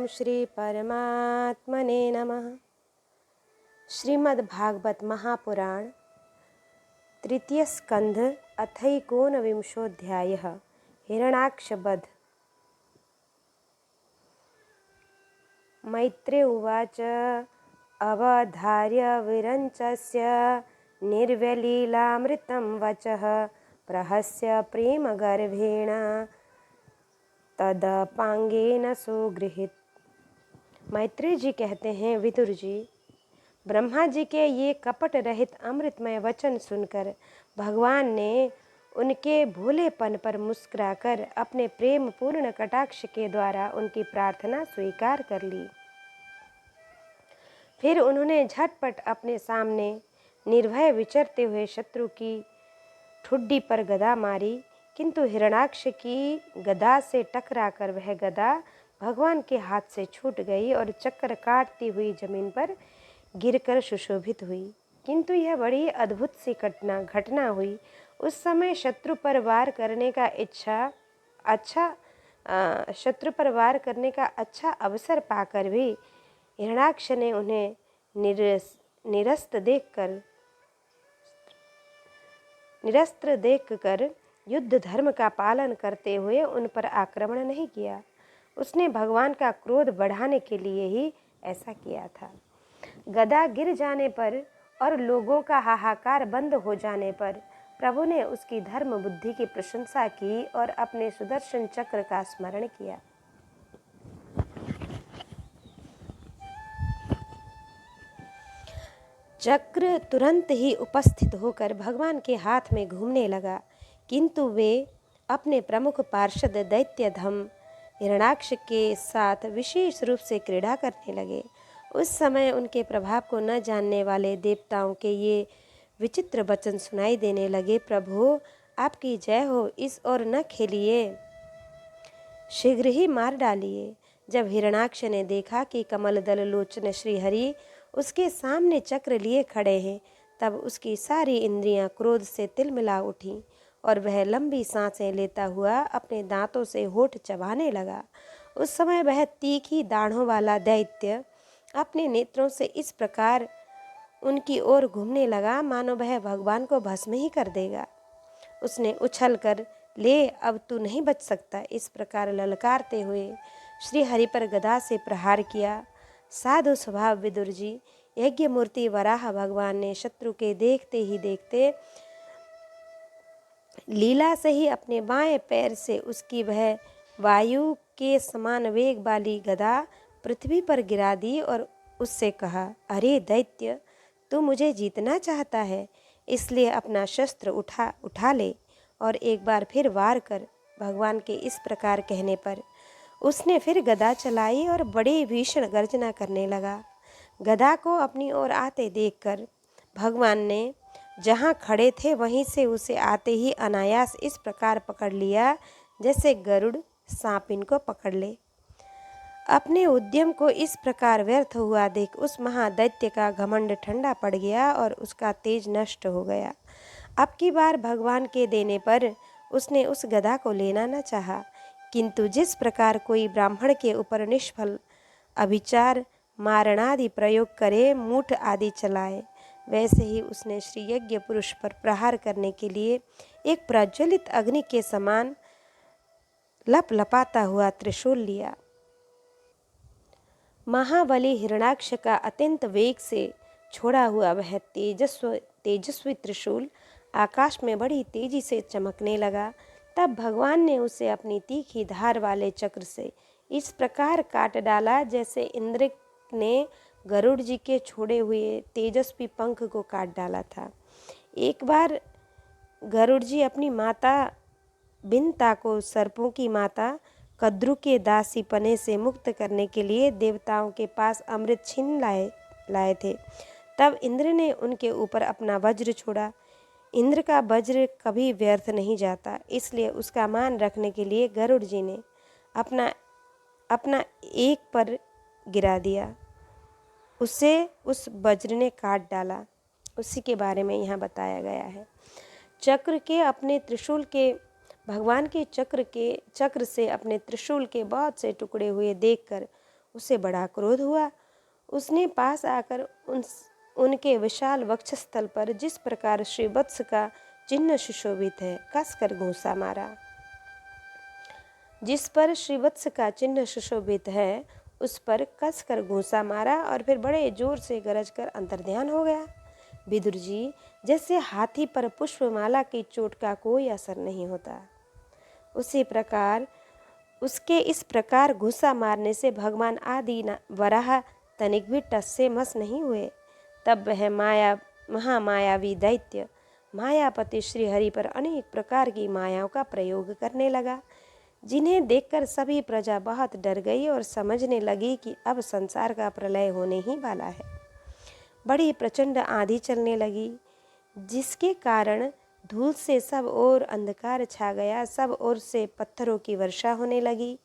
श्री परमात्मने नमः। श्रीमद्भागवत महापुराण तृतीय स्कंध अथैकोनविंशोऽध्यायः हिरण्याक्षवध। मैत्रेय उवाच अवधार्य विरञ्चस्य निर्व्यलीलामृतं वचः प्रहस्य प्रेमगर्भेण तदपांगेन सुगृहीत। मैत्रेय जी कहते हैं, विदुर जी, ब्रह्मा जी के ये कपट रहित अमृतमय वचन सुनकर भगवान ने उनके भोलेपन पर मुस्कुराकर अपने प्रेम पूर्ण कटाक्ष के द्वारा उनकी प्रार्थना स्वीकार कर ली। फिर उन्होंने झटपट अपने सामने निर्भय विचरते हुए शत्रु की ठुड्डी पर गदा मारी, किंतु हिरण्याक्ष की गदा से टकराकर वह गदा भगवान के हाथ से छूट गई और चक्कर काटती हुई जमीन पर गिरकर सुशोभित हुई। किंतु यह बड़ी अद्भुत सी घटना हुई। उस समय शत्रु पर वार करने का अच्छा अवसर पाकर भी हिरण्याक्ष ने उन्हें निरस्त्र देखकर युद्ध धर्म का पालन करते हुए उन पर आक्रमण नहीं किया। उसने भगवान का क्रोध बढ़ाने के लिए ही ऐसा किया था। गदा गिर जाने पर और लोगों का हाहाकार बंद हो जाने पर प्रभु ने उसकी धर्म बुद्धि की प्रशंसा की और अपने सुदर्शन चक्र का स्मरण किया। चक्र तुरंत ही उपस्थित होकर भगवान के हाथ में घूमने लगा, किंतु वे अपने प्रमुख पार्षद दैत्यधम हिरण्याक्ष के साथ विशेष रूप से क्रीड़ा करने लगे। उस समय उनके प्रभाव को न जानने वाले देवताओं के ये विचित्र वचन सुनाई देने लगे। प्रभु, आपकी जय हो, इस ओर न खेलिए, शीघ्र ही मार डालिए। जब हिरण्याक्ष ने देखा कि कमल दल लोचन श्रीहरि उसके सामने चक्र लिए खड़े हैं, तब उसकी सारी इंद्रियां क्रोध से तिलमिला उठीं और वह लंबी सांसें लेता हुआ अपने दांतों से होठ चबाने लगा। उस समय वह तीखी दाढ़ों वाला दैत्य अपने नेत्रों से इस प्रकार उनकी ओर घूमने लगा मानो वह भगवान को भस्म ही कर देगा। उसने उछल कर, ले अब तू नहीं बच सकता, इस प्रकार ललकारते हुए श्री हरि पर गदा से प्रहार किया। साधु स्वभाव विदुर जी, यज्ञ मूर्ति वराह भगवान ने शत्रु के देखते ही देखते लीला से ही अपने बाएं पैर से उसकी वह वायु के समान वेग वाली गदा पृथ्वी पर गिरा दी और उससे कहा, अरे दैत्य, तू मुझे जीतना चाहता है, इसलिए अपना शस्त्र उठा ले और एक बार फिर वार कर। भगवान के इस प्रकार कहने पर उसने फिर गदा चलाई और बड़ी भीषण गर्जना करने लगा। गदा को अपनी ओर आते देखकर भगवान ने जहाँ खड़े थे वहीं से उसे आते ही अनायास इस प्रकार पकड़ लिया जैसे गरुड़ सांपिन को पकड़ ले। अपने उद्यम को इस प्रकार व्यर्थ हुआ देख उस महादैत्य का घमंड ठंडा पड़ गया और उसका तेज नष्ट हो गया। अब की बार भगवान के देने पर उसने उस गदा को लेना न चाहा, किंतु जिस प्रकार कोई ब्राह्मण के ऊपर निष्फल अभिचार मारणादि प्रयोग करे, मूठ आदि चलाए, वैसे ही उसने श्री यज्ञ पुरुष पर प्रहार करने के लिए एक प्रज्वलित अग्नि के समान लपलपाता हुआ त्रिशूल लिया। महाबली हिरण्याक्ष का अत्यंत वेग से छोड़ा हुआ वह तेजस्वी त्रिशूल आकाश में बड़ी तेजी से चमकने लगा। तब भगवान ने उसे अपनी तीखी धार वाले चक्र से इस प्रकार काट डाला जैसे इंद्र ने गरुड़ जी के छोड़े हुए तेजस्वी पंख को काट डाला था। एक बार गरुड़ जी अपनी माता बिनता को सर्पों की माता कद्रु के दासीपने से मुक्त करने के लिए देवताओं के पास अमृत छीन लाए थे। तब इंद्र ने उनके ऊपर अपना वज्र छोड़ा। इंद्र का वज्र कभी व्यर्थ नहीं जाता, इसलिए उसका मान रखने के लिए गरुड़ जी ने अपना एक पर गिरा दिया, उसे उस वज्र ने काट डाला। उसी के बारे में यहाँ बताया गया है। चक्र के अपने त्रिशूल के भगवान के चक्र से अपने त्रिशूल के बहुत से टुकड़े हुए देखकर उसे बड़ा क्रोध हुआ। उसने पास आकर उनके विशाल वक्षस्थल पर जिस प्रकार श्रीवत्स का चिन्ह सुशोभित है कसकर घूंसा मारा। जिस पर श्रीवत्स का चिन्ह सुशोभित है उस पर कसकर घूंसा मारा और फिर बड़े जोर से गरज कर अंतर्ध्यान हो गया। विदुर जी, जैसे हाथी पर पुष्पमाला की चोट का कोई असर नहीं होता, उसी प्रकार उसके इस प्रकार घुसा मारने से भगवान आदि वराह तनिक भी टस से मस नहीं हुए। तब वह महामायावी दैत्य मायापति श्रीहरि पर अनेक प्रकार की मायाओं का प्रयोग करने लगा, जिन्हें देखकर सभी प्रजा बहुत डर गई और समझने लगी कि अब संसार का प्रलय होने ही वाला है। बड़ी प्रचंड आंधी चलने लगी, जिसके कारण धूल से सब ओर अंधकार छा गया। सब ओर से पत्थरों की वर्षा होने लगी,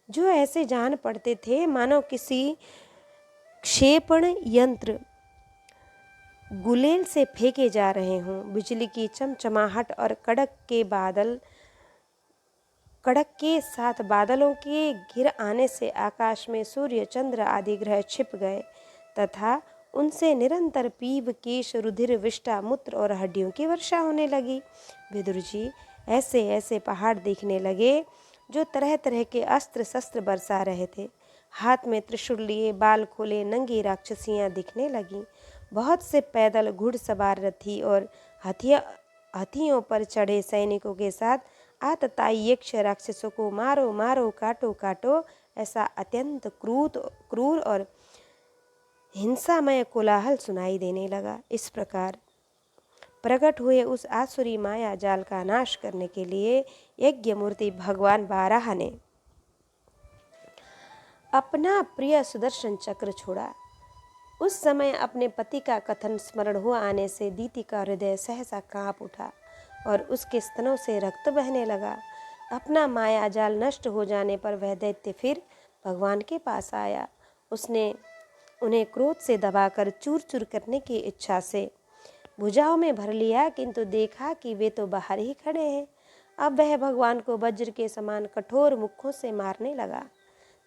जो ऐसे जान पड़ते थे मानो किसी क्षेपण यंत्र गुलेल से फेंके जा रहे हों। बिजली की चमचमाहट और कड़क के साथ बादलों के घिर आने से आकाश में सूर्य, चंद्र आदि ग्रह छिप गए तथा उनसे निरंतर पीव, केश, रुधिर, विष्ठा, मूत्र और हड्डियों की वर्षा होने लगी। विदुर जी, ऐसे ऐसे पहाड़ दिखने लगे जो तरह तरह के अस्त्र शस्त्र बरसा रहे थे। हाथ में त्रिशूल लिए बाल खोले नंगी राक्षसियां दिखने लगीं। बहुत से पैदल घुड़सवार रथी और हाथियों पर चढ़े सैनिकों के साथ आतताई यक्ष राक्षसों को मारो मारो, काटो काटो, ऐसा अत्यंत क्रूर और हिंसामय कोलाहल सुनाई देने लगा। इस प्रकार प्रकट हुए उस आसुरी माया जाल का नाश करने के लिए यज्ञ मूर्ति भगवान बाराह ने अपना प्रिय सुदर्शन चक्र छोड़ा। उस समय अपने पति का कथन स्मरण हुआ आने से दीति का हृदय सहसा कांप उठा और उसके स्तनों से रक्त बहने लगा। अपना माया जाल नष्ट हो जाने पर वह दैत्य फिर भगवान के पास आया। उसने उन्हें क्रोध से दबाकर चूर चूर करने की इच्छा से भुजाओं में भर लिया, किंतु देखा कि वे तो बाहर ही खड़े हैं। अब वह भगवान को वज्र के समान कठोर मुक्कों से मारने लगा।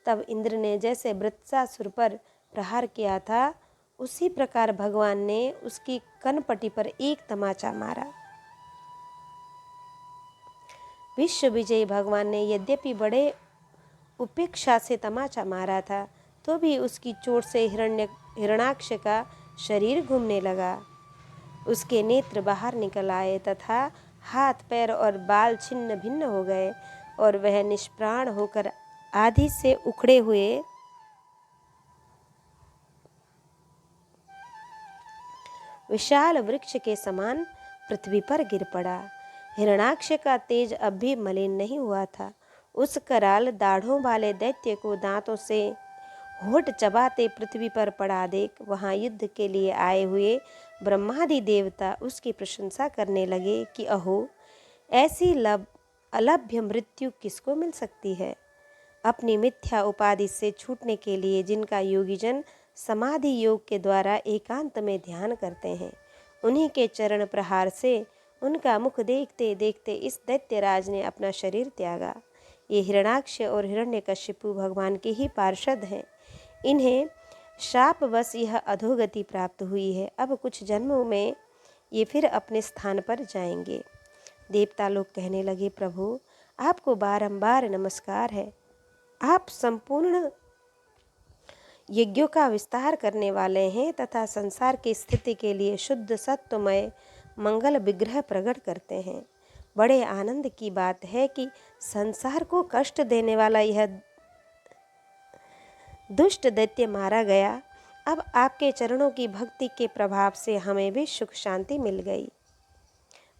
तब इंद्र ने जैसे वृत्तासुर पर प्रहार किया था, उसी प्रकार भगवान ने उसकी कनपटी पर एक तमाचा मारा। विश्व विजयी भगवान ने यद्यपि बड़े उपेक्षा से तमाचा मारा था, तो भी उसकी चोट से हिरण्याक्ष का शरीर घूमने लगा। उसके नेत्र बाहर निकल आए तथा हाथ, पैर और बाल छिन्न भिन्न हो गए और वह निष्प्राण होकर आधी से उखड़े हुए विशाल वृक्ष के समान पृथ्वी पर गिर पड़ा। हिरण्याक्ष का तेज अब भी मलिन नहीं हुआ था। उस कराल दाढ़ों वाले दैत्य को दांतों से होठ चबाते पृथ्वी पर पड़ा देख वहां युद्ध के लिए आए हुए ब्रह्मादि देवता उसकी प्रशंसा करने लगे कि अहो, ऐसी अलभ्य मृत्यु किसको मिल सकती है। अपनी मिथ्या उपाधि से छूटने के लिए जिनका योगीजन समाधि योग के द्वारा एकांत में ध्यान करते हैं, उन्हीं के चरण प्रहार से उनका मुख देखते देखते इस दैत्यराज ने अपना शरीर त्यागा। ये हिरण्याक्ष और हिरण्यकशिपु भगवान के ही पार्षद हैं। इन्हें शापवश यह अधोगति प्राप्त हुई है। अब कुछ जन्मों में ये फिर अपने स्थान पर जाएंगे। देवता लोग कहने लगे, प्रभु, आपको बारंबार नमस्कार है। आप संपूर्ण यज्ञों का विस्तार करने वाले हैं तथा संसार की स्थिति के लिए शुद्ध सत्वमय मंगल विग्रह प्रकट करते हैं। बड़े आनंद की बात है कि संसार को कष्ट देने वाला यह दुष्ट दैत्य मारा गया। अब आपके चरणों की भक्ति के प्रभाव से हमें भी सुख शांति मिल गई।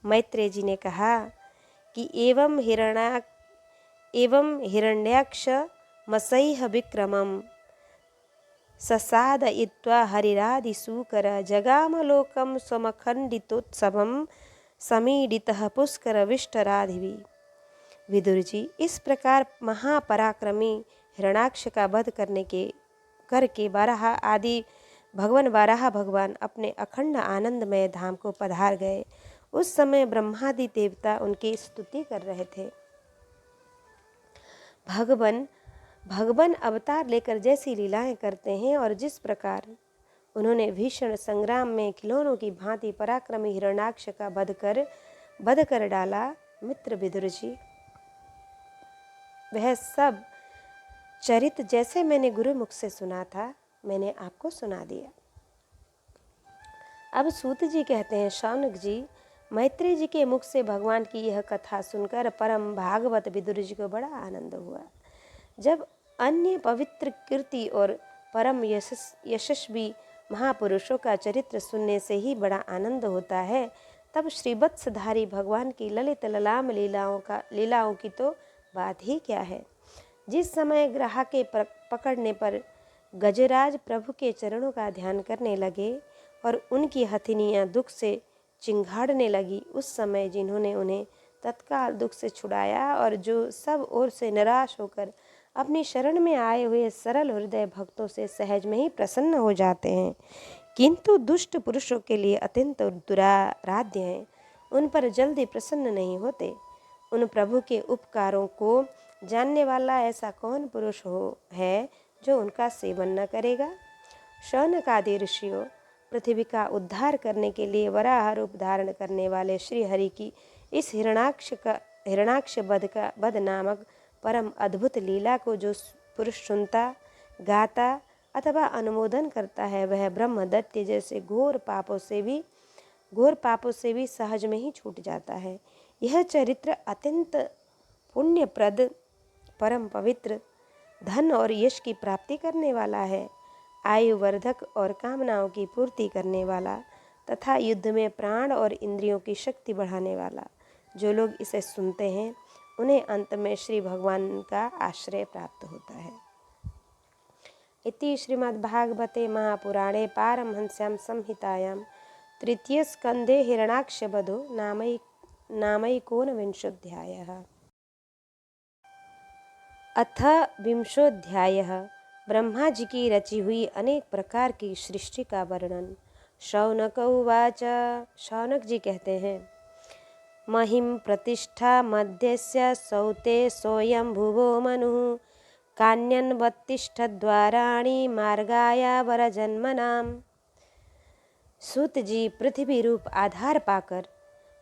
मैत्रेय जी ने कहा कि एवं हिरण्याक्ष मसैह विक्रमम ससादयित्वा हरिरादिसूकर जगामलोकम स्वमखंडितोत्सवम समीडितः पुष्कर विष्टराधिवी। विदुर जी, इस प्रकार महापराक्रमी हिरण्याक्ष का वध करके बारह भगवान अपने अखंड आनंदमय धाम को पधार गए। उस समय ब्रह्मादि देवता उनकी स्तुति कर रहे थे। भगवान भगवान अवतार लेकर जैसी लीलाएं करते हैं और जिस प्रकार उन्होंने भीषण संग्राम में खिलौनों की भांति पराक्रमी हिरण्याक्ष का वध कर डाला, मित्र विदुर जी, वह सब चरित जैसे मैंने गुरुमुख से सुना था, मैंने आपको सुना दिया। अब सूत जी कहते हैं, शौनक जी, मैत्री जी के मुख से भगवान की यह कथा सुनकर परम भागवत विदुर जी को बड़ा आनंद हुआ। जब अन्य पवित्र कीर्ति और परम यशस्वी महापुरुषों का चरित्र सुनने से ही बड़ा आनंद होता है, तब श्रीवत्सधारी भगवान की ललित ललाम लीलाओं की तो बात ही क्या है। जिस समय ग्राह के पकड़ने पर गजराज प्रभु के चरणों का ध्यान करने लगे और उनकी हथिनियाँ दुख से चिंगाड़ने लगी, उस समय जिन्होंने उन्हें तत्काल दुख से छुड़ाया और जो सब ओर से निराश होकर अपनी शरण में आए हुए सरल हृदय भक्तों से सहज में ही प्रसन्न हो जाते हैं, किंतु दुष्ट पुरुषों के लिए अत्यंत दुराराध्य हैं, उन पर जल्दी प्रसन्न नहीं होते। उन प्रभु के उपकारों को जानने वाला ऐसा कौन पुरुष है जो उनका सेवन न करेगा। शौनक आदि ऋषियों, पृथ्वी का उद्धार करने के लिए वराह रूप धारण करने वाले श्री हरि की इस हिरण्याक्ष वध नामक परम अद्भुत लीला को जो पुरुष सुनता, गाता अथवा अनुमोदन करता है, वह ब्रह्मदत्त जैसे घोर पापों से भी सहज में ही छूट जाता है। यह चरित्र अत्यंत पुण्यप्रद, परम पवित्र, धन और यश की प्राप्ति करने वाला है, आयुवर्धक और कामनाओं की पूर्ति करने वाला तथा युद्ध में प्राण और इंद्रियों की शक्ति बढ़ाने वाला। जो लोग इसे सुनते हैं, उन्हें अंत में श्री भगवान का आश्रय प्राप्त होता है। इति श्रीमद्भागवते महापुराणे पारमहंस्यां संहितायां तृतीय स्कंदे हिरण्याक्षवधो नामैकोनविंशोऽध्यायः। अथ विंशोऽध्यायः। ब्रह्मा जी की रची हुई अनेक प्रकार की सृष्टि का वर्णन। शौनक उवाच। शौनक जी कहते हैं, महिम प्रतिष्ठा मध्यस्य सौते सोयं भुवो मनुः कान्यन्वत्तिष्ठद्वाराणि मार्गाया वरजन्मनाम। सूत जी, पृथ्वी रूप आधार पाकर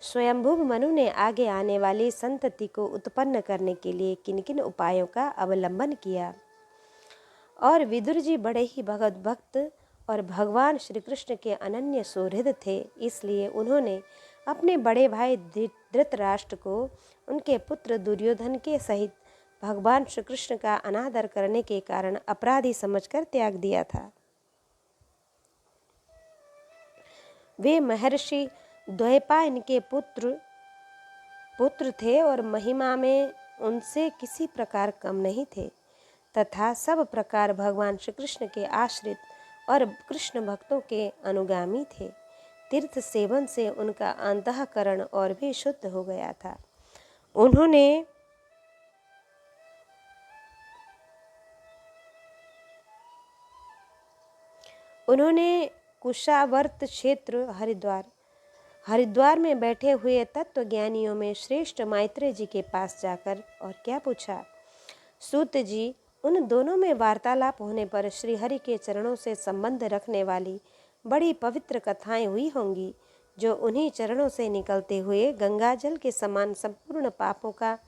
स्वयंभुव मनु ने आगे आने वाली संतति को उत्पन्न करने के लिए किन किन उपायों का अवलंबन किया। और विदुर जी बड़े ही भगवत भक्त और भगवान श्री कृष्ण के अनन्य सुहृद थे, इसलिए उन्होंने अपने बड़े भाई धृतराष्ट्र को उनके पुत्र दुर्योधन के सहित भगवान श्री कृष्ण का अनादर करने के कारण अपराधी समझकर त्याग दिया था। वे महर्षि द्वैपायन के पुत्र थे और महिमा में उनसे किसी प्रकार कम नहीं थे तथा सब प्रकार भगवान श्री कृष्ण के आश्रित और कृष्ण भक्तों के अनुगामी थे। तीर्थ सेवन से उनका अंतःकरण और भी शुद्ध हो गया था। उन्होंने कुशावर्त क्षेत्र हरिद्वार में बैठे हुए तत्वज्ञानियों में श्रेष्ठ मैत्रेय जी के पास जाकर और क्या पूछा। सूत जी, उन दोनों में वार्तालाप होने पर श्री हरि के चरणों से संबंध रखने वाली बड़ी पवित्र कथाएं हुई होंगी, जो उन्हीं चरणों से निकलते हुए गंगाजल के समान संपूर्ण पापों का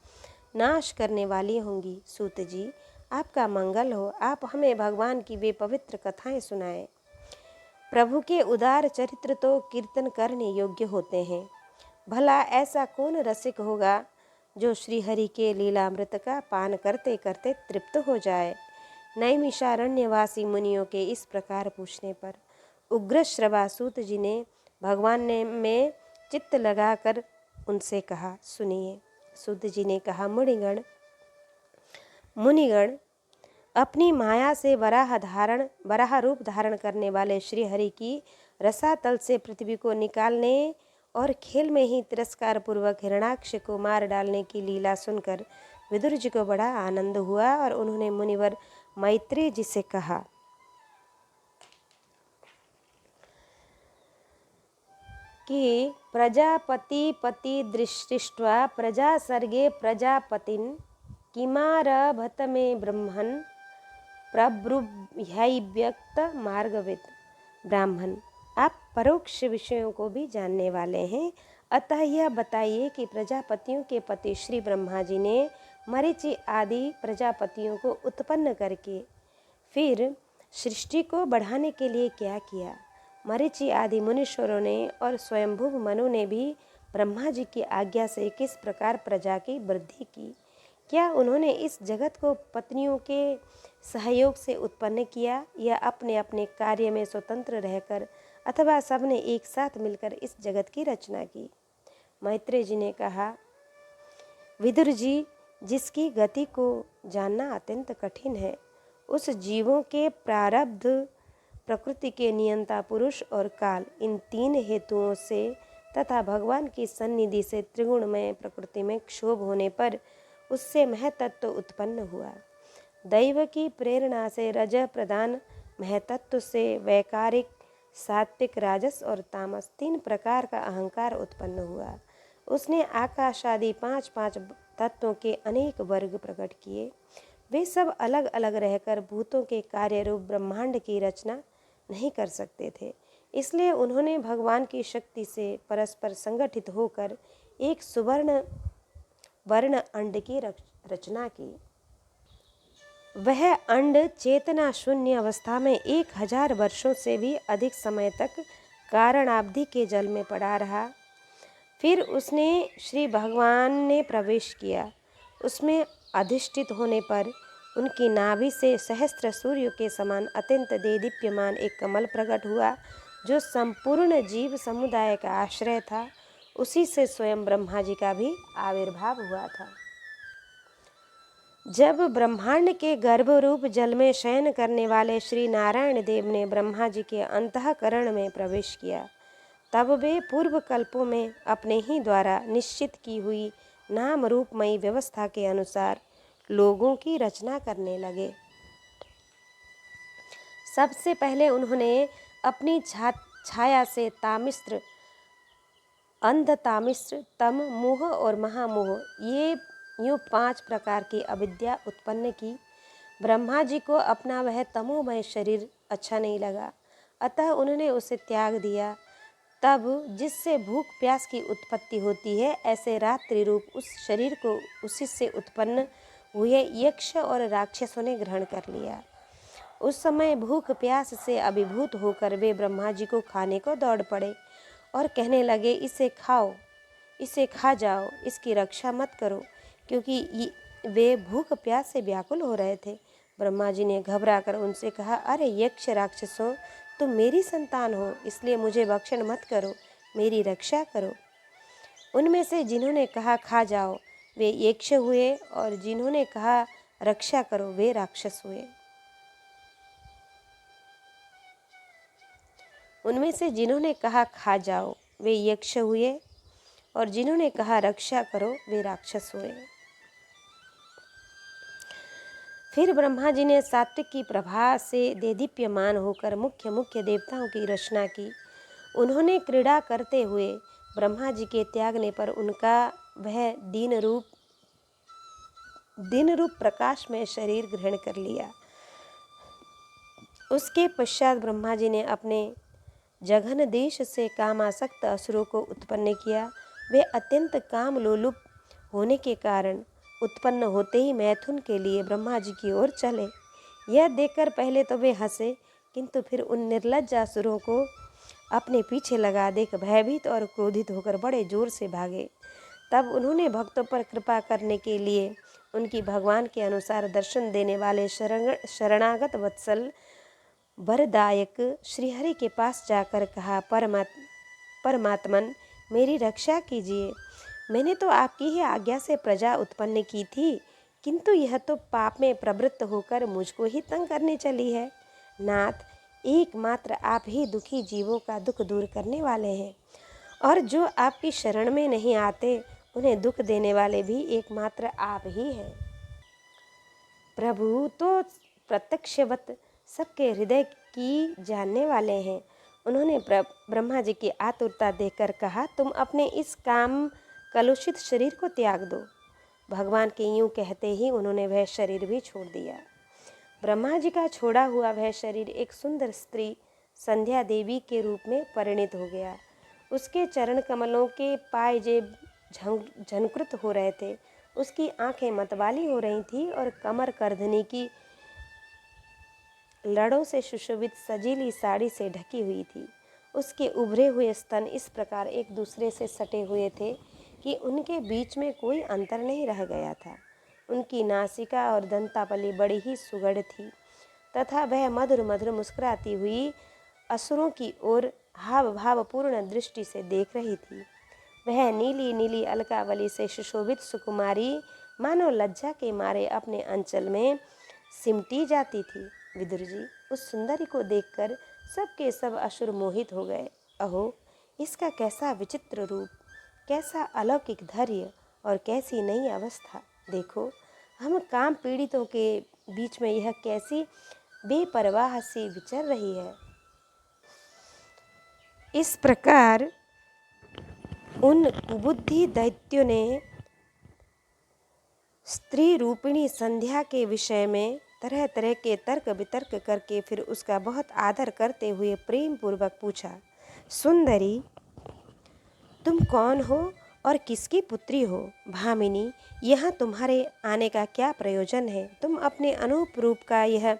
नाश करने वाली होंगी। सूत जी, आपका मंगल हो, आप हमें भगवान की वे पवित्र कथाएं सुनाएं। प्रभु के उदार चरित्र तो कीर्तन करने योग्य होते हैं। भला ऐसा कौन रसिक होगा जो श्रीहरि के लीलामृत का पान करते करते तृप्त हो जाए। नैमिषारण्यवासी मुनियों के इस प्रकार पूछने पर उग्र श्रवासूत जी ने भगवान में चित्त लगाकर उनसे कहा, सुनिए। सूत जी ने कहा, मुनिगण, अपनी माया से वराह रूप धारण करने वाले श्री हरि की रसातल से पृथ्वी को निकालने और खेल में ही तिरस्कार पूर्वक हिरण्याक्ष को मार डालने की लीला सुनकर विदुर जी को बड़ा आनंद हुआ और उन्होंने मुनिवर मैत्रेय जी से कहा कि प्रजापति दृष्टिष्ट्वा प्रजा सर्गे प्रजापतिन किमारभत में ब्रह्मन् प्रब्रूह्यव्यक्त मार्गविद। ब्राह्मण, आप परोक्ष विषयों को भी जानने वाले हैं, अतः यह बताइए कि प्रजापतियों के पति श्री ब्रह्मा जी ने मरीचि आदि प्रजापतियों को उत्पन्न करके फिर सृष्टि को बढ़ाने के लिए क्या किया। मरीचि आदि मुनीश्वरों ने और स्वयंभू मनु ने भी ब्रह्मा जी की आज्ञा से किस प्रकार प्रजा की वृद्धि की। क्या उन्होंने इस जगत को पत्नियों के सहयोग से उत्पन्न किया या अपने अपने कार्य में स्वतंत्र रहकर अथवा सबने एक साथ मिलकर इस जगत की रचना की। मैत्रेय जी ने कहा, विदुर जी, जिसकी गति को जानना अत्यंत कठिन है, उस जीवों के प्रारब्ध, प्रकृति के नियंता पुरुष और काल, इन तीन हेतुओं से तथा भगवान की सन्निधि से त्रिगुणमय प्रकृति में क्षोभ होने पर उससे महतत्व उत्पन्न हुआ। दैव की प्रेरणा से रज प्रधान महतत्व से वैकारिक, सात्विक, राजस और तामस, तीन प्रकार का अहंकार उत्पन्न हुआ। उसने आकाश आदि पांच पांच तत्वों के अनेक वर्ग प्रकट किए। वे सब अलग अलग रहकर भूतों के कार्य रूप ब्रह्मांड की रचना नहीं कर सकते थे, इसलिए उन्होंने भगवान की शक्ति से परस्पर संगठित होकर एक सुवर्ण वर्ण अंड की रचना की। वह अंड चेतना शून्य अवस्था में 1000 वर्षों से भी अधिक समय तक कारणाब्धि के जल में पड़ा रहा। फिर उसने श्री भगवान ने प्रवेश किया। उसमें अधिष्ठित होने पर उनकी नाभि से सहस्त्र सूर्य के समान अत्यंत देदीप्यमान एक कमल प्रकट हुआ, जो संपूर्ण जीव समुदाय का आश्रय था। उसी से स्वयं ब्रह्मा जी का भी आविर्भाव हुआ था। जब ब्रह्मांड के गर्भ रूप जल में शयन करने वाले श्री नारायण देव ने ब्रह्मा जी के अंतःकरण में प्रवेश किया, तब वे पूर्व कल्पों में अपने ही द्वारा निश्चित की हुई नाम रूपमयी व्यवस्था के अनुसार लोगों की रचना करने लगे। सबसे पहले उन्होंने अपनी छाया से तामिस्त्र, अंधतामिस्त्र, तम, मोह और महामोह, ये यूँ 5 प्रकार की अविद्या उत्पन्न की। ब्रह्मा जी को अपना वह तमोमय शरीर अच्छा नहीं लगा, अतः उन्होंने उसे त्याग दिया। तब जिससे भूख प्यास की उत्पत्ति होती है, ऐसे रात्रि रूप उस शरीर को उसी से उत्पन्न हुए यक्ष और राक्षसों ने ग्रहण कर लिया। उस समय भूख प्यास से अभिभूत होकर वे ब्रह्मा जी को खाने को दौड़ पड़े और कहने लगे, इसे खाओ, इसे खा जाओ, इसकी रक्षा मत करो, क्योंकि वे भूख प्यास से व्याकुल हो रहे थे। ब्रह्मा जी ने घबराकर उनसे कहा, अरे यक्ष राक्षसों, तुम मेरी संतान हो, इसलिए मुझे भक्षण मत करो, मेरी रक्षा करो। उनमें से जिन्होंने कहा खा जाओ, वे यक्ष हुए, और जिन्होंने कहा रक्षा करो, वे राक्षस हुए। उनमें से जिन्होंने कहा खा जाओ, वे यक्ष हुए, और जिन्होंने कहा रक्षा करो, वे राक्षस हुए। फिर ब्रह्मा जी ने सात्विक की प्रभा से देदीप्यमान होकर मुख्य मुख्य देवताओं की रचना की। उन्होंने क्रीड़ा करते हुए ब्रह्मा जी के त्यागने पर उनका वह दिन रूप प्रकाश में शरीर ग्रहण कर लिया। उसके पश्चात ब्रह्मा जी ने अपने जघन देश से कामासक्त असुरों को उत्पन्न किया। वे अत्यंत काम लोलुप होने के कारण उत्पन्न होते ही मैथुन के लिए ब्रह्मा जी की ओर चले। यह देखकर पहले तो वे हंसे, किंतु फिर उन निर्लज्ज असुरों को अपने पीछे लगा देख भयभीत और क्रोधित होकर बड़े जोर से भागे। तब उन्होंने भक्तों पर कृपा करने के लिए उनकी भगवान के अनुसार दर्शन देने वाले शरणागत वत्सल वरदायक श्रीहरि के पास जाकर कहा, परमात्मन, मेरी रक्षा कीजिए। मैंने तो आपकी ही आज्ञा से प्रजा उत्पन्न की थी, किंतु यह तो पाप में प्रवृत्त होकर मुझको ही तंग करने चली है। नाथ, एकमात्र आप ही दुखी जीवों का दुख दूर करने वाले हैं, और जो आपकी शरण में नहीं आते उन्हें दुख देने वाले भी एकमात्र आप ही हैं। प्रभु तो प्रत्यक्षवत सबके हृदय की जानने वाले हैं। उन्होंने ब्रह्मा जी की आतुरता देखकर कहा, तुम अपने इस काम कलुषित शरीर को त्याग दो। भगवान के यूं कहते ही उन्होंने वह शरीर भी छोड़ दिया। ब्रह्मा जी का छोड़ा हुआ वह शरीर एक सुंदर स्त्री संध्या देवी के रूप में परिणित हो गया। उसके चरण कमलों के पायजेब झनकृत हो रहे थे, उसकी आंखें मतवाली हो रही थी और कमर करधनी की लड़ों से सुशोभित सजीली साड़ी से ढकी हुई थी। उसके उभरे हुए स्तन इस प्रकार एक दूसरे से सटे हुए थे कि उनके बीच में कोई अंतर नहीं रह गया था। उनकी नासिका और दंतापली बड़ी ही सुगढ़ थी तथा वह मधुर मधुर मुस्कुराती हुई असुरों की ओर हाव भावपूर्ण दृष्टि से देख रही थी। वह नीली नीली अलकावली से सुशोभित सुकुमारी मानो लज्जा के मारे अपने अंचल में सिमटी जाती थी। विदुर जी, उस सुंदरी को देखकर सबके सब असुर मोहित हो गए। अहो, इसका कैसा विचित्र रूप, कैसा अलौकिक धैर्य और कैसी नई अवस्था। देखो, हम काम पीड़ितों के बीच में यह कैसी बेपरवाह सी विचर रही है। इस प्रकार उन कुबुद्धि दैत्यों ने स्त्री रूपिणी संध्या के विषय में तरह तरह के तर्क वितर्क करके फिर उसका बहुत आदर करते हुए प्रेम पूर्वक पूछा, सुंदरी, तुम कौन हो और किसकी पुत्री हो? भामिनी, यहाँ तुम्हारे आने का क्या प्रयोजन है? तुम अपने अनूप रूप का यह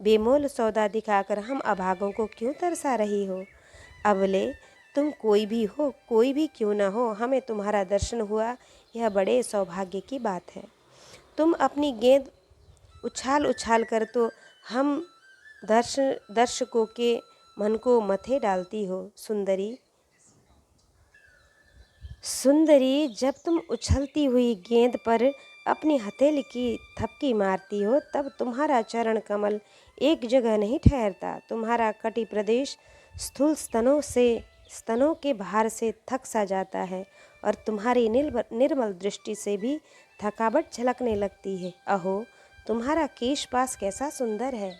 बेमोल सौदा दिखाकर हम अभागों को क्यों तरसा रही हो? अबले तुम कोई भी हो, कोई भी क्यों न हो, हमें तुम्हारा दर्शन हुआ, यह बड़े सौभाग्य की बात है। तुम अपनी गेंद उछाल उछाल कर तो हम दर्शकों के मन को मथे डालती हो। सुंदरी, जब तुम उछलती हुई गेंद पर अपनी हथेली की थपकी मारती हो तब तुम्हारा चरण कमल एक जगह नहीं ठहरता। तुम्हारा कटी प्रदेश स्थूल स्तनों के भार से थक सा जाता है और तुम्हारी निर्मल दृष्टि से भी थकावट झलकने लगती है। अहो, तुम्हारा केशपास कैसा सुंदर है।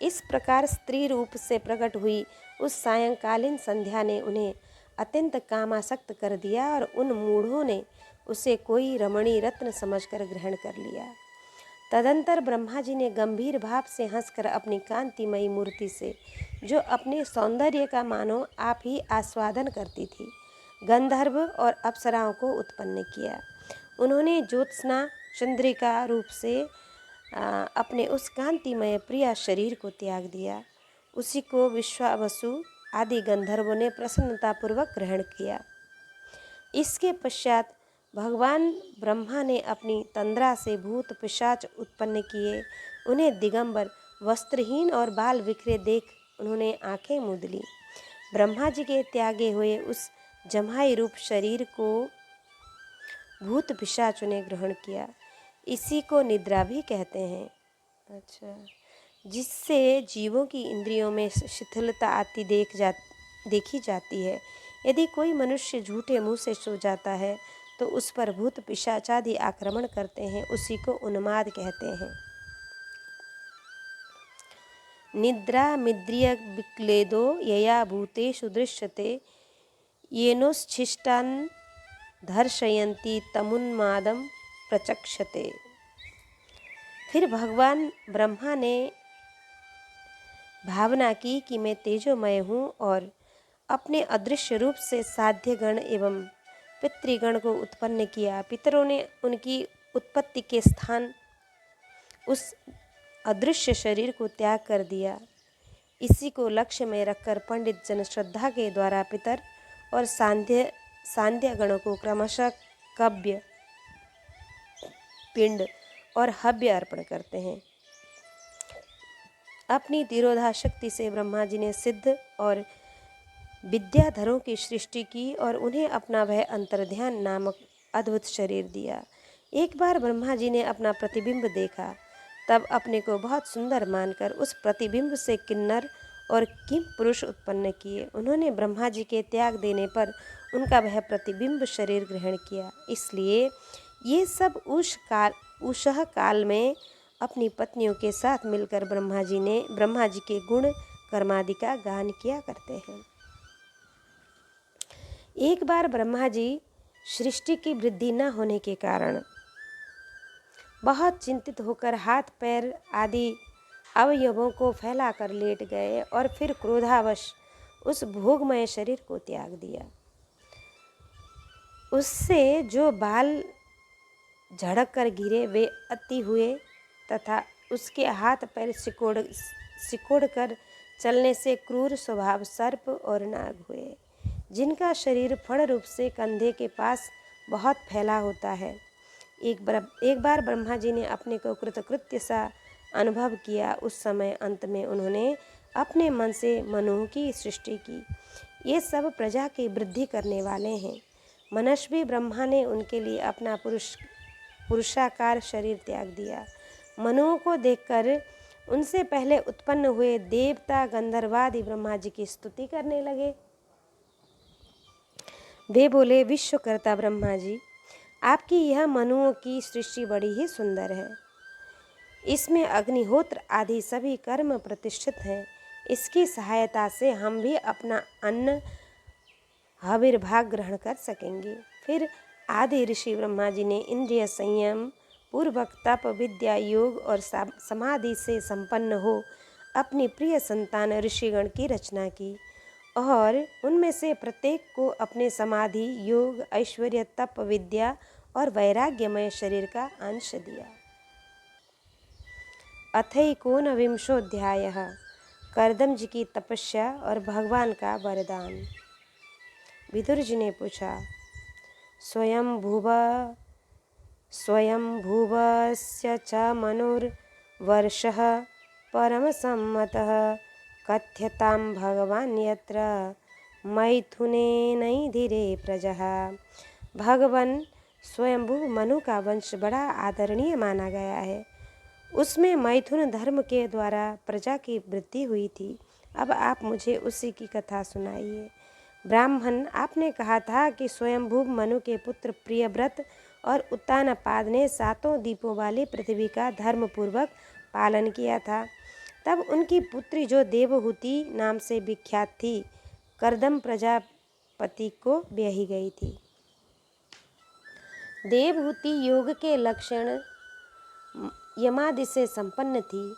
इस प्रकार स्त्री रूप से प्रकट हुई उस सायंकालीन संध्या ने उन्हें अत्यंत कामासक्त कर दिया और उन मूढ़ों ने उसे कोई रमणी रत्न समझकर ग्रहण कर लिया। तदंतर ब्रह्मा जी ने गंभीर भाव से हंसकर अपनी कांतिमयी मूर्ति से, जो अपने सौंदर्य का मानो आप ही आस्वादन करती थी, गंधर्व और अप्सराओं को उत्पन्न किया। उन्होंने ज्योत्स्ना चंद्रिका रूप से अपने उस कांतिमय प्रिय शरीर को त्याग दिया। उसी को विश्वावसु आदि गंधर्वों ने प्रसन्नतापूर्वक ग्रहण किया। इसके पश्चात भगवान ब्रह्मा ने अपनी तंद्रा से भूत पिशाच उत्पन्न किए। उन्हें दिगंबर, वस्त्रहीन और बाल बिखरे देख उन्होंने आंखें मूंद ली। ब्रह्मा जी के त्यागे हुए उस जम्हाई रूप शरीर को भूत पिशाचों ने ग्रहण किया। इसी को निद्रा भी कहते हैं। अच्छा, जिससे जीवों की इंद्रियों में शिथिलता आती देखी जाती है। यदि कोई मनुष्य झूठे मुंह से सो जाता है तो उस पर भूत पिशाचादि आक्रमण करते हैं, उसी को उन्माद कहते हैं। निद्रा मिद्रिय विक्लेदो यया भूतेषु दृश्यते येनोच्छिष्टान् धर्षयन्ति तमुन्मादं प्रचक्षते। फिर भगवान ब्रह्मा ने भावना की कि मैं तेजोमय हूँ और अपने अदृश्य रूप से साध्यगण एवं पितृगण को उत्पन्न किया। पितरों ने उनकी उत्पत्ति के स्थान उस अदृश्य शरीर को त्याग कर दिया। इसी को लक्ष्य में रखकर पंडित जन श्रद्धा के द्वारा पितर और सांध्य गणों को क्रमशः कव्य, पिंड और हव्य अर्पण करते हैं। अपनी तिरोधा शक्ति से ब्रह्मा जी ने सिद्ध और विद्याधरों की सृष्टि की और उन्हें अपना वह अंतर्ध्यान नामक अद्भुत शरीर दिया। एक बार ब्रह्मा जी ने अपना प्रतिबिंब देखा, तब अपने को बहुत सुंदर मानकर उस प्रतिबिंब से किन्नर और किम पुरुष उत्पन्न किए। उन्होंने ब्रह्मा जी के त्याग देने पर उनका वह प्रतिबिंब शरीर ग्रहण किया। इसलिए ये सब उषः काल में अपनी पत्नियों के साथ मिलकर ब्रह्मा जी के गुण कर्मादि का गान किया करते हैं। एक बार ब्रह्मा जी सृष्टि की वृद्धि न होने के कारण बहुत चिंतित होकर हाथ पैर आदि अवयवों को फैलाकर लेट गए और फिर क्रोधावश उस भोगमय शरीर को त्याग दिया। उससे जो बाल झड़क कर गिरे वे अति हुए तथा उसके हाथ पैर सिकोड़ कर चलने से क्रूर स्वभाव सर्प और नाग हुए, जिनका शरीर फण रूप से कंधे के पास बहुत फैला होता है। एक बार ब्रह्मा जी ने अपने को कृतकृत्य सा अनुभव किया। उस समय अंत में उन्होंने अपने मन से मनु की सृष्टि की। ये सब प्रजा की वृद्धि करने वाले हैं। मनस्वी ब्रह्मा ने उनके लिए अपना पुरुषाकार शरीर त्याग दिया। मनुओं को देखकर उनसे पहले उत्पन्न हुए देवता गंधर्वादि ब्रह्मा जी की स्तुति करने लगे। वे बोले, विश्वकर्ता ब्रह्मा जी, आपकी यह मनुओं की सृष्टि बड़ी ही सुंदर है। इसमें अग्निहोत्र आदि सभी कर्म प्रतिष्ठित हैं। इसकी सहायता से हम भी अपना अन्न हविर्भाग ग्रहण कर सकेंगे। फिर आदि ऋषि ब्रह्मा जी ने इंद्रिय संयम पूर्वक तप विद्या योग और समाधि से संपन्न हो अपनी प्रिय संतान ऋषिगण की रचना की और उनमें से प्रत्येक को अपने समाधि योग ऐश्वर्य तप विद्या और वैराग्यमय शरीर का अंश दिया। अथैकोनविंशोऽध्यायः कर्दम जी की तपस्या और भगवान का वरदान। विदुर जी ने पूछा, स्वयंभुवस्य च मनुर्वर्षः परमसम्मतः कथ्यतां भगवान् यत्र मैथुनेनैधिरे प्रजः। भगवान स्वयंभू मनु का वंश बड़ा आदरणीय माना गया है। उसमें मैथुन धर्म के द्वारा प्रजा की वृद्धि हुई थी। अब आप मुझे उसी की कथा सुनाइए। ब्राह्मण, आपने कहा था कि स्वयंभू मनु के पुत्र प्रियव्रत और उत्तानपाद ने 7 दीपों वाली पृथ्वी का धर्मपूर्वक पालन किया था। तब उनकी पुत्री जो देवहूति नाम से विख्यात थी, कर्दम प्रजापति को ब्याही गई थी। देवहूति योग के लक्षण यमादि से संपन्न थी।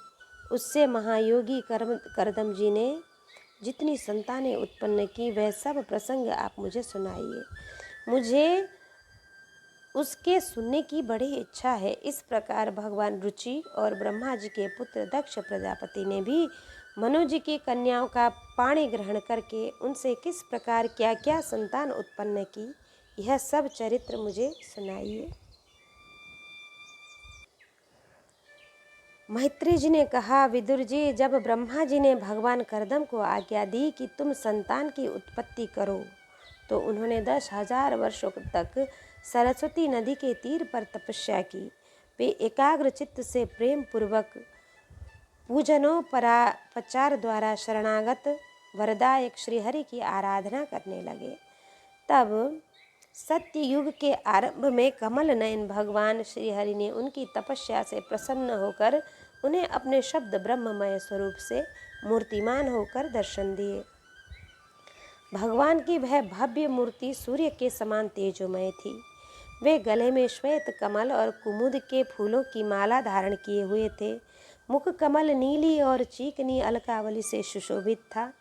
उससे महायोगी कर्दम जी ने जितनी संतानें उत्पन्न की वह सब प्रसंग आप मुझे सुनाइए। मुझे उसके सुनने की बड़ी इच्छा है। इस प्रकार भगवान रुचि और ब्रह्मा जी के पुत्र दक्ष प्रजापति ने भी मनु जी की कन्याओं का पाणी ग्रहण करके उनसे किस प्रकार क्या क्या संतान उत्पन्न की, यह सब चरित्र मुझे सुनाइए। मैत्री जी ने कहा, विदुर जी, जब ब्रह्मा जी ने भगवान कर्दम को आज्ञा दी कि तुम संतान की उत्पत्ति करो, तो उन्होंने 10,000 वर्षों तक सरस्वती नदी के तीर पर तपस्या की। वे एकाग्र चित्त से प्रेम पूर्वक पूजनोपचार द्वारा शरणागत वरदायक श्रीहरि की आराधना करने लगे। तब सत्य युग के आरंभ में कमल नयन भगवान श्रीहरि ने उनकी तपस्या से प्रसन्न होकर उन्हें अपने शब्द ब्रह्ममय स्वरूप से मूर्तिमान होकर दर्शन दिए। भगवान की वह भव्य मूर्ति सूर्य के समान तेजोमय थी। वे गले में श्वेत कमल और कुमुद के फूलों की माला धारण किए हुए थे। मुख कमल नीली और चीकनी अलकावली से सुशोभित था।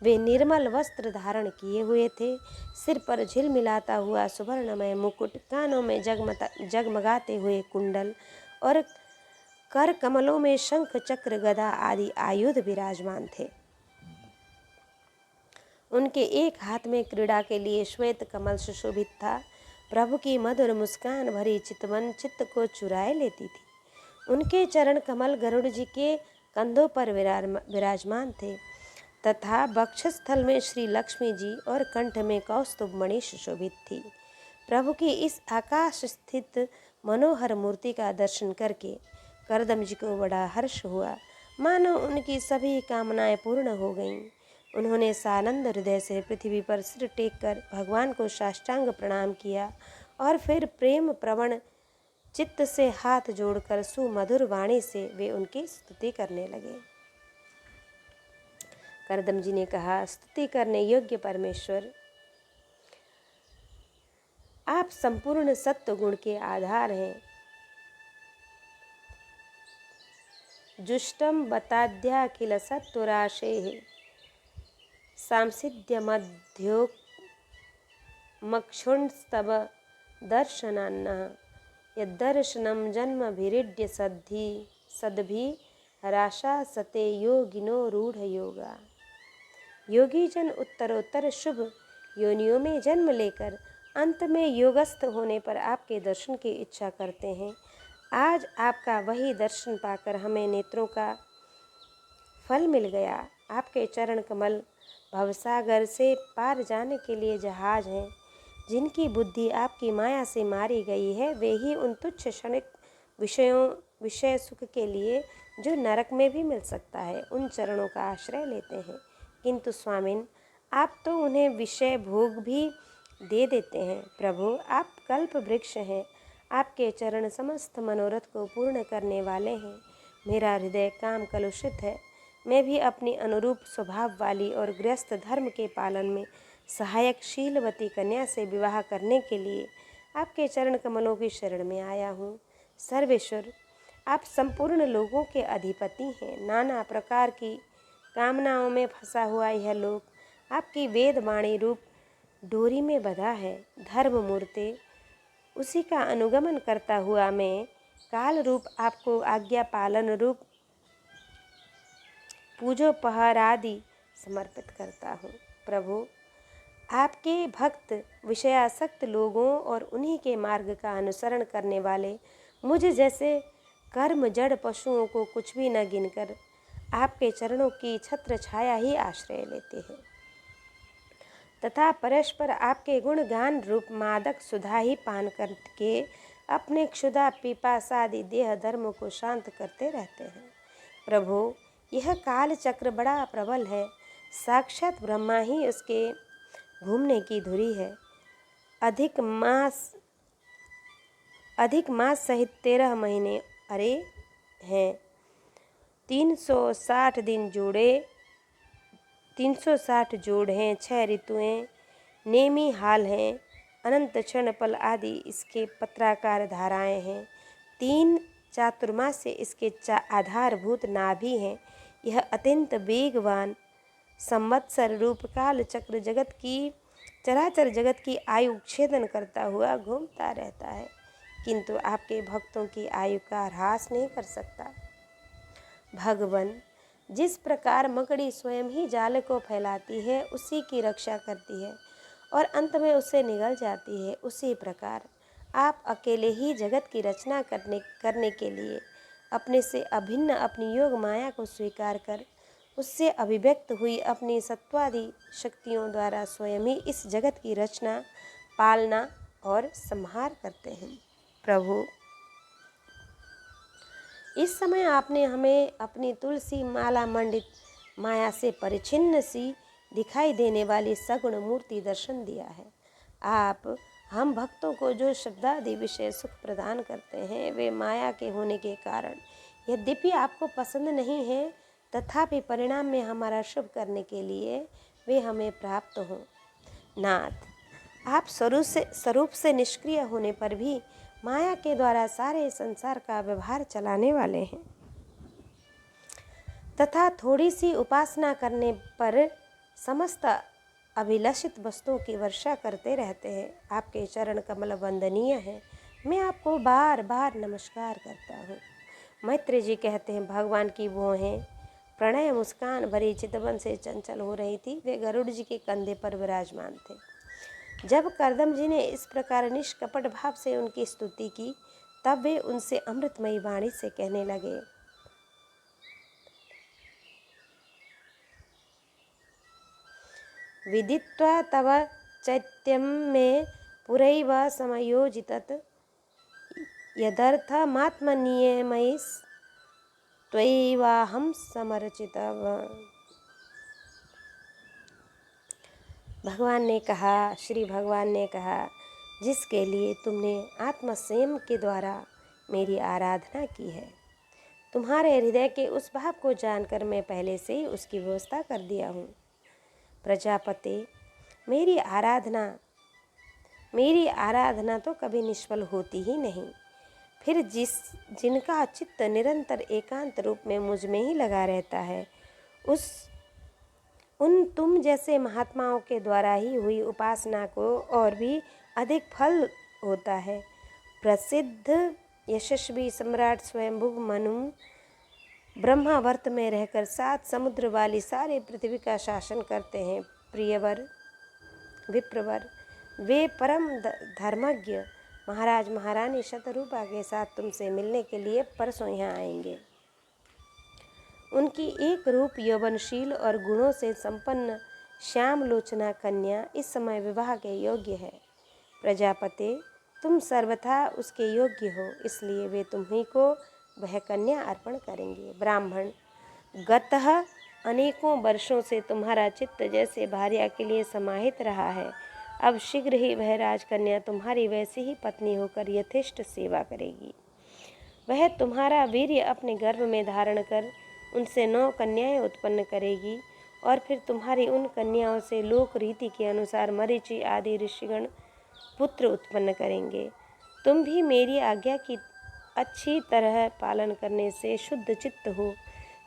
वे निर्मल वस्त्र धारण किए हुए थे। सिर पर झिलमिलाता हुआ सुवर्णमय मुकुट, कानों में जगमगाते हुए कुंडल और कर कमलों में शंख चक्र गदा आदि आयुध विराजमान थे। उनके एक हाथ में क्रीड़ा के लिए श्वेत कमल सुशोभित था। प्रभु की मधुर मुस्कान भरी चितवन चित्त को चुराए लेती थी। उनके चरण कमल गरुड़ जी के कंधों पर विराजमान थे तथा वक्षस्थल में श्री लक्ष्मी जी और कंठ में कौस्तुभ मणि सुशोभित थी। प्रभु की इस आकाश स्थित मनोहर मूर्ति का दर्शन करके कर्दम जी को बड़ा हर्ष हुआ, मानो उनकी सभी कामनाएं पूर्ण हो गईं। उन्होंने सानंद हृदय से पृथ्वी पर सिर टेक कर भगवान को साष्टांग प्रणाम किया और फिर प्रेम प्रवण चित्त से हाथ जोड़कर सुमधुर वाणी से वे उनकी स्तुति करने लगे। कर्दम जी ने कहा, स्तुति करने योग्य परमेश्वर, आप संपूर्ण सत्व गुण के आधार हैं। जुष्टं बताद्याखिल सत्वराशेः सांसिध्यमध्योक्मक्षुंस्तव दर्शनान्नः यद्दर्शनं जन्मभिरीड्य सद्भिः हराशासते योगिनो रूढ़योगा। योगी जन उत्तरोत्तर शुभ योनियों में जन्म लेकर अंत में योगस्थ होने पर आपके दर्शन की इच्छा करते हैं। आज आपका वही दर्शन पाकर हमें नेत्रों का फल मिल गया। आपके चरण कमल भवसागर से पार जाने के लिए जहाज हैं। जिनकी बुद्धि आपकी माया से मारी गई है वे ही उन तुच्छ क्षणिक विषय सुख के लिए जो नरक में भी मिल सकता है उन चरणों का आश्रय लेते हैं। किंतु स्वामिन, आप तो उन्हें विषय भोग भी दे देते हैं। प्रभु, आप कल्प वृक्ष हैं। आपके चरण समस्त मनोरथ को पूर्ण करने वाले हैं। मेरा हृदय काम कलुषित है। मैं भी अपनी अनुरूप स्वभाव वाली और गृहस्थ धर्म के पालन में सहायक शीलवती कन्या से विवाह करने के लिए आपके चरण कमलों की शरण में आया हूँ। सर्वेश्वर, आप संपूर्ण लोगों के अधिपति हैं। नाना प्रकार की कामनाओं में फंसा हुआ यह लोक आपकी वेद वाणी रूप डोरी में बंधा है। धर्म मूर्ते, उसी का अनुगमन करता हुआ मैं काल रूप आपको आज्ञा पालन रूप पूजोपहार आदि समर्पित करता हूँ। प्रभु, आपके भक्त विषयासक्त लोगों और उन्हीं के मार्ग का अनुसरण करने वाले मुझ जैसे कर्म जड़ पशुओं को कुछ भी न गिनकर आपके चरणों की छत्र छाया ही आश्रय लेते हैं तथा परस्पर आपके गुण गान रूप मादक सुधा ही पान करके अपने क्षुधा पिपासादि देह धर्म को शांत करते रहते हैं। प्रभु, यह काल चक्र बड़ा प्रबल है। साक्षात ब्रह्मा ही उसके घूमने की धुरी है। अधिक मास सहित 13 महीने अरे हैं। 360 दिन जोड़े 360 जोड़ हैं। 6 ऋतुएं नेमी हाल हैं। अनंत क्षण पल आदि इसके पत्राकार धाराएं हैं। 3 चातुर्मास से इसके आधारभूत नाभि हैं। यह अत्यंत वेगवान संवत्सर रूप काल चक्र चराचर जगत की आयु छेदन करता हुआ घूमता रहता है, किंतु आपके भक्तों की आयु का ह्रास नहीं कर सकता। भगवन, जिस प्रकार मकड़ी स्वयं ही जाल को फैलाती है, उसी की रक्षा करती है और अंत में उससे निगल जाती है, उसी प्रकार आप अकेले ही जगत की रचना करने के लिए अपने से अभिन्न अपनी योग माया को स्वीकार कर उससे अभिव्यक्त हुई अपनी सत्वादि शक्तियों द्वारा स्वयं ही इस जगत की रचना, पालना और संहार करते हैं। प्रभु, इस समय आपने हमें अपनी तुलसी माला मंडित माया से परिचिन्न सी दिखाई देने वाली सगुण मूर्ति दर्शन दिया है। आप हम भक्तों को जो श्रद्धादि विषय सुख प्रदान करते हैं वे माया के होने के कारण यद्यपि आपको पसंद नहीं है, तथापि परिणाम में हमारा शुभ करने के लिए वे हमें प्राप्त हों। नाथ, आप स्वरूप से निष्क्रिय होने पर भी माया के द्वारा सारे संसार का व्यवहार चलाने वाले हैं तथा थोड़ी सी उपासना करने पर समस्त अभिलषित वस्तुओं की वर्षा करते रहते हैं। आपके चरण कमल वंदनीय है। मैं आपको बार बार नमस्कार करता हूँ। मैत्री जी कहते हैं, भगवान की भौहें प्रणय मुस्कान भरी चितवन से चंचल हो रही थी। वे गरुड़ जी के कंधे पर विराजमान थे। जब करदम जी ने इस प्रकार निष्कपट भाव से उनकी स्तुति की, तब वे उनसे अमृतमयी वाणी से कहने लगे, विदित्वा तव चैत्यं मे पुरैव समयोजितत् यदर्थमात्मनियमैस्त्वयैवाहं समर्चितः। श्री भगवान ने कहा, जिसके लिए तुमने आत्मसंयम के द्वारा मेरी आराधना की है, तुम्हारे हृदय के उस भाव को जानकर मैं पहले से ही उसकी व्यवस्था कर दिया हूँ। प्रजापते, मेरी आराधना तो कभी निष्फल होती ही नहीं। फिर जिनका चित्त निरंतर एकांत रूप में मुझ में ही लगा रहता है, उन तुम जैसे महात्माओं के द्वारा ही हुई उपासना को और भी अधिक फल होता है। प्रसिद्ध यशस्वी सम्राट स्वयंभू मनु ब्रह्मावर्त में रहकर 7 समुद्र वाली सारे पृथ्वी का शासन करते हैं। प्रियवर विप्रवर, वे परम धर्मज्ञ महाराज महारानी शतरूपा के साथ तुमसे मिलने के लिए परसों यहाँ आएंगे। उनकी एक रूप यौवनशील और गुणों से संपन्न श्याम लोचना कन्या इस समय विवाह के योग्य है। प्रजापते, तुम सर्वथा उसके योग्य हो, इसलिए वे तुम्ही को वह कन्या अर्पण करेंगे। ब्राह्मण, गतः अनेकों वर्षों से तुम्हारा चित्त जैसे भार्या के लिए समाहित रहा है, अब शीघ्र ही वह राजकन्या तुम्हारी वैसी ही पत्नी होकर यथेष्ट सेवा करेगी। वह तुम्हारा वीर्य अपने गर्भ में धारण कर उनसे 9 कन्याएं उत्पन्न करेगी और फिर तुम्हारी उन कन्याओं से लोक रीति के अनुसार मरीचि आदि ऋषिगण पुत्र उत्पन्न करेंगे। तुम भी मेरी आज्ञा की अच्छी तरह पालन करने से शुद्ध चित्त हो,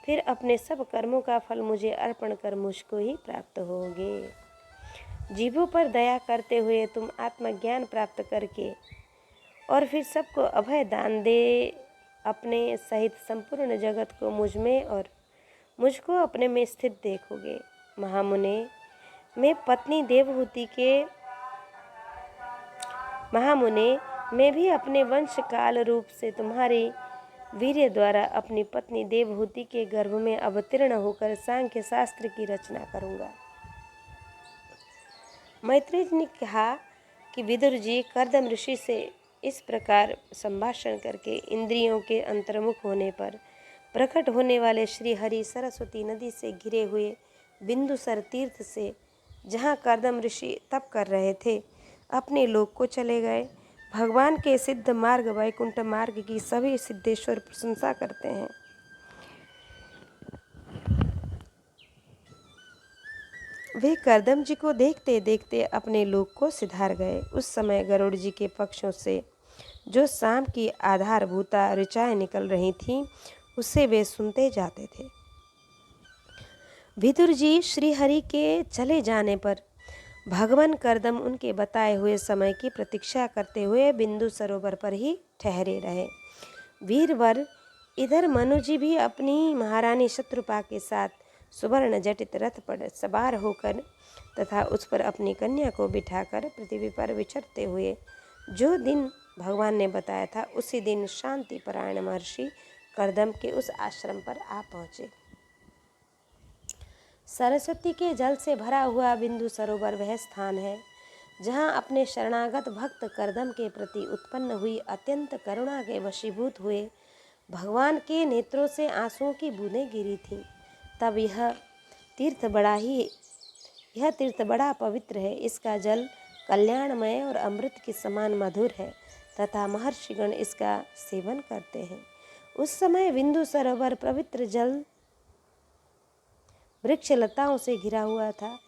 फिर अपने सब कर्मों का फल मुझे अर्पण कर मुझको ही प्राप्त होगे। जीवों पर दया करते हुए तुम आत्मज्ञान प्राप्त करके और फिर सबको अभय दान दे अपने सहित संपूर्ण जगत को मुझ में और मुझको अपने में स्थित देखोगे। महामुने, मैं भी अपने वंश काल रूप से तुम्हारे वीर्य द्वारा अपनी पत्नी देवहूति के गर्भ में अवतीर्ण होकर सांख्य शास्त्र की रचना करूँगा। मैत्रेय जी ने कहा कि विदुर जी, कर्दम ऋषि से इस प्रकार संभाषण करके इंद्रियों के अंतर्मुख होने पर प्रकट होने वाले श्री हरि सरस्वती नदी से घिरे हुए बिंदुसर तीर्थ से, जहाँ कर्दम ऋषि तप कर रहे थे, अपने लोक को चले गए। भगवान के सिद्ध मार्ग वैकुंठ मार्ग की सभी सिद्धेश्वर प्रशंसा करते हैं। वे कर्दम जी को देखते देखते अपने लोक को सिधार गए। उस समय गरुड़ जी के पक्षों से जो शाम की आधारभूता ऋचाएं निकल रही थीं, उसे वे सुनते जाते थे। विदुर जी श्रीहरि के चले जाने पर भगवान कर्दम उनके बताए हुए समय की प्रतीक्षा करते हुए बिंदु सरोवर पर ही ठहरे रहे। वीरवर, इधर मनु जी भी अपनी महारानी शत्रुपा के साथ सुवर्ण जटित रथ पर सवार होकर तथा उस पर अपनी कन्या को बिठाकर पृथ्वी पर विचरते हुए जो दिन भगवान ने बताया था, उसी दिन शांति परायण महर्षि कर्दम के उस आश्रम पर आ पहुँचे। सरस्वती के जल से भरा हुआ बिंदु सरोवर वह स्थान है जहाँ अपने शरणागत भक्त कर्दम के प्रति उत्पन्न हुई अत्यंत करुणा के वशीभूत हुए भगवान के नेत्रों से आंसुओं की बूंदें गिरी थीं। तब यह तीर्थ बड़ा पवित्र है। इसका जल कल्याणमय और अमृत के समान मधुर है तथा महर्षिगण इसका सेवन करते हैं। उस समय बिंदु सरोवर पवित्र जल वृक्ष लताओं से घिरा हुआ था,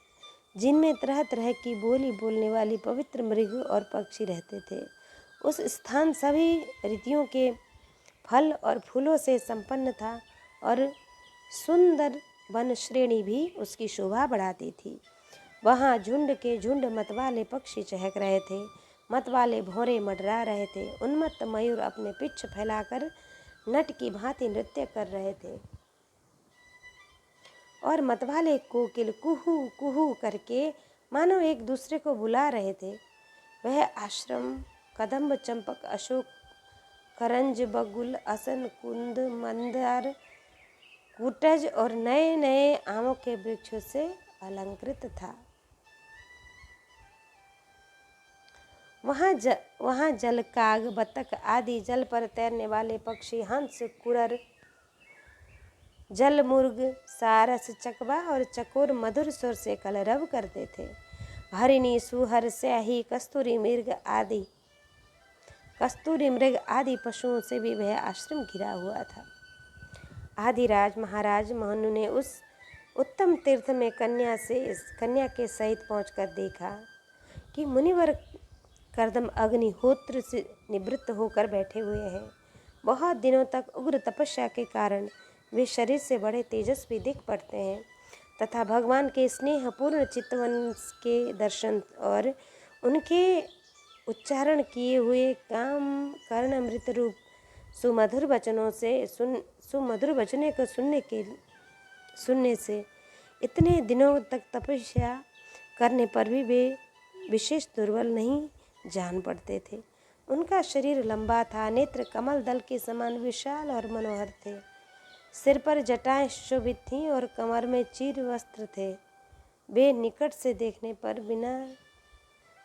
जिनमें तरह तरह की बोली बोलने वाली पवित्र मृग और पक्षी रहते थे। उस स्थान सभी ऋतुओं के फल और फूलों से संपन्न था और सुंदर वन श्रेणी भी उसकी शोभा बढ़ाती थी। वहाँ झुंड के झुंड मतवाले पक्षी चहक रहे थे, मतवाले भौरे मंडरा रहे थे, उन्मत्त मयूर अपने पिच्छ फैलाकर नट की भांति नृत्य कर रहे थे और मतवाले कोकिल कुहू कुहू करके मानो एक दूसरे को बुला रहे थे। वह आश्रम कदम्ब, चंपक, अशोक, करंज, बगुल, असन, कुंद, मंदार, कुटज और नए नए आमों के वृक्षों से अलंकृत था। वहाँ जलकाग, बतख आदि जल पर तैरने वाले पक्षी, हंस, कुरर, जलमुर्ग, सारस, चकवा और चकोर मधुर स्वर से कलरव करते थे। हरिणी, सुहर, स्याही, कस्तूरी मृग आदि पशुओं से भी वह आश्रम घिरा हुआ था। आदिराज महाराज मनु ने उस उत्तम तीर्थ में कन्या के सहित पहुंचकर देखा कि मुनिवर कर्दम अग्निहोत्र से निवृत्त होकर बैठे हुए हैं। बहुत दिनों तक उग्र तपस्या के कारण वे शरीर से बड़े तेजस्वी दिख पड़ते हैं तथा भगवान के स्नेहपूर्ण चितवन के दर्शन और उनके उच्चारण किए हुए काम कर्णामृत रूप सुमधुर वचनों को सुनने से इतने दिनों तक तपस्या करने पर भी वे विशेष दुर्बल नहीं जान पड़ते थे। उनका शरीर लंबा था, नेत्र कमल दल के समान विशाल और मनोहर थे, सिर पर जटाएं शोभित थीं और कमर में चीर वस्त्र थे। वे निकट से देखने पर बिना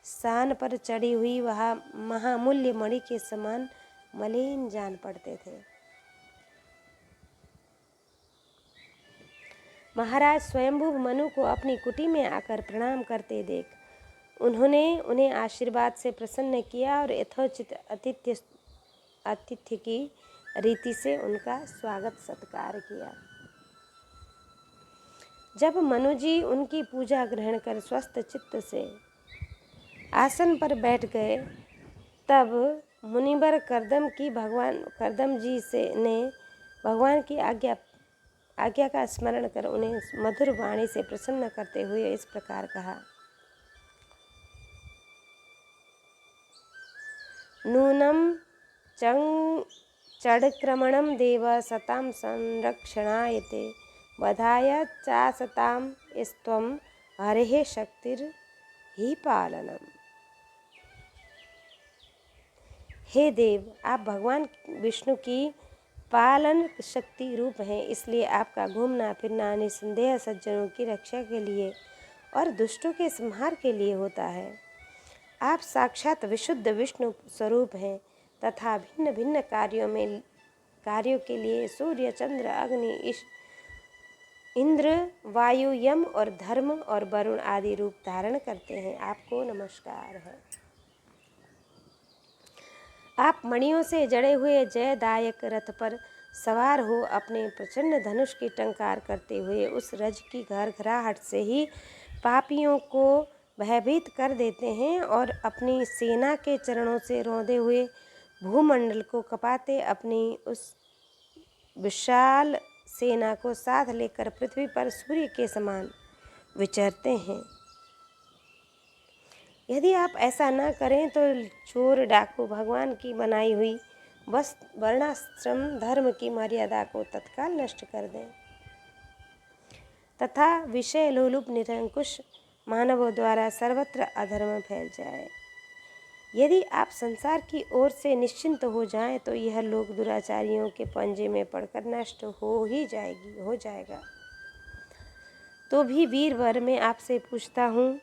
सान पर चढ़ी हुई वह महामूल्य मणि के समान मलिन जान पड़ते थे। महाराज स्वयंभू मनु को अपनी कुटी में आकर प्रणाम करते देख उन्होंने उन्हें आशीर्वाद से प्रसन्न किया और यथोचित आतिथ्य की रीति से उनका स्वागत सत्कार किया। जब मनु जी उनकी पूजा ग्रहण कर स्वस्थ चित्त से आसन पर बैठ गए, तब मुनिवर करदम जी ने भगवान की आज्ञा का स्मरण कर उन्हें मधुर वाणी से प्रसन्न करते हुए इस प्रकार कहा। नूनम चढ़क्रमणम देव सताम संरक्षणायते बधाय चासताम स्त्वं हरेः शक्तिर ही पालनम। हे देव, आप भगवान विष्णु की पालन शक्ति रूप हैं, इसलिए आपका घूमना फिरना निसंदेह सज्जनों की रक्षा के लिए और दुष्टों के संहार के लिए होता है। आप साक्षात विशुद्ध विष्णु स्वरूप हैं तथा भिन्न भिन्न कार्यों के लिए सूर्य, चंद्र, अग्नि, इंद्र, वायु, यम और धर्म और वरुण आदि रूप धारण करते हैं। आपको नमस्कार है। आप मणियों से जड़े हुए जयदायक रथ पर सवार हो अपने प्रचंड धनुष की टंकार करते हुए उस रज की घरघराहट से ही पापियों को भयभीत कर देते हैं और अपनी सेना के चरणों से रौंदे हुए भूमंडल को कपाते अपनी उस विशाल सेना को साथ लेकर पृथ्वी पर सूर्य के समान विचरते हैं। यदि आप ऐसा न करें तो चोर डाकू भगवान की बनाई हुई वर्णाश्रम धर्म की मर्यादा को तत्काल नष्ट कर दें तथा विषय लोलुप निरंकुश मानवों द्वारा सर्वत्र अधर्म फैल जाए। यदि आप संसार की ओर से निश्चिंत हो जाएं तो यह लोक दुराचारियों के पंजे में पड़कर नष्ट हो जाएगा। तो भी वीरवर, मैं आपसे पूछता हूँ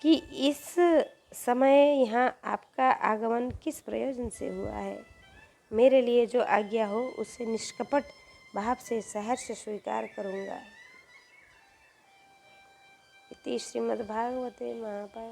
कि इस समय यहाँ आपका आगमन किस प्रयोजन से हुआ है। मेरे लिए जो आज्ञा हो उसे निष्कपट भाव से सहर्ष स्वीकार करूँगा। इति श्रीमद्भागवते महाभारते